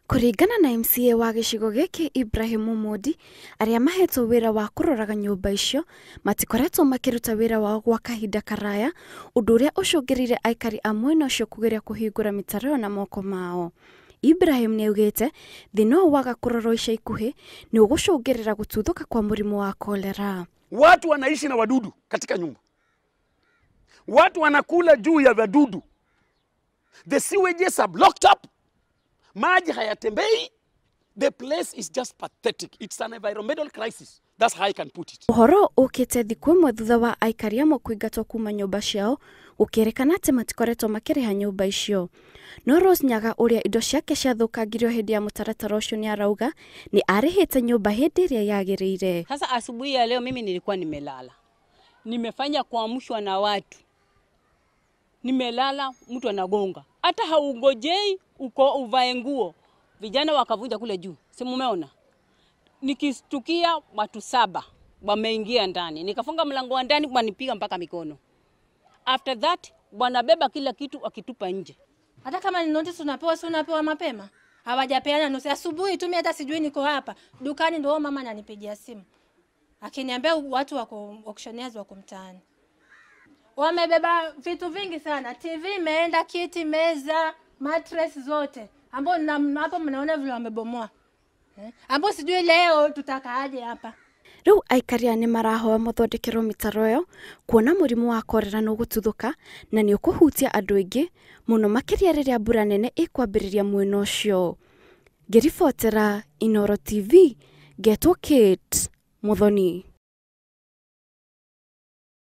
Kuringana na MCA wa gicigo giki Ibrahim Omodi, aria mahetwo wira wa kuroraga nyumba icio matikoretwo makiruta wira wao gwa kahinda karaya, undu uria ucungirire aikari amwe no cio kugeria kuhingura mitaro na moko mao. Ibrahim niaugite thina waga kurorwo ica ikuhi ni ugucungirira gututhuka kwa murimu wa kolera. Watu wanaishi na wadudu katika nyumba. Watu wanakula juu ya wadudu. The sewages are blocked up. Maji hayatembei. The place is just pathetic. It's an environmental crisis. That's how I can put it. Uhoro ukite thiku imwe thutha wa aikari amwe kuingatwo kuma nyumba ciao, ukirikana ati matikoretwo makiriha nyumba icio. No Rose Nyaga uria indo ciake ciathukangirio hindi ya mutaratara ucio ni arauga ni arihite nyumba hindi iria yagirire. Sasa asubuhi ya leo mimi nilikuwa nimelala. Nimefanya kuamshwa na watu. Nimelala, mtu anagonga. Hata haungojei uko uvae nguo. Vijana wakavunja kule juu. Si mumeona? Nikistukia watu 7 wameingia ndani. Nikafunga mlango wa ndani wanipiga mpaka mikono. After that wanabeba kila kitu akitupa nje. Hata kama ni notice unapewa mapema. Hawajapeana nusu. Asubuhi tu mimi hata sijui niko hapa. Dukani ndio mama ananipigia simu. Akiniambia watu wako auctioneers wako mtaani. Wamebeba vitu vingi sana. TV imeenda, kiti, meza, mattress zote. Ambao hapo mnaona vile wamebomoa. Ambao sijui leo tutakaaje hapa. Riu aikari ni marahoa muthondekero mitaro yo kuona murimu wa korera no gututhuka na ni ukuhutia andu aingi muno makiria riria mbura nene ikwambiriria mwena ucio. Ngiribotera Inooro TV, Getwo Kate Muthoni.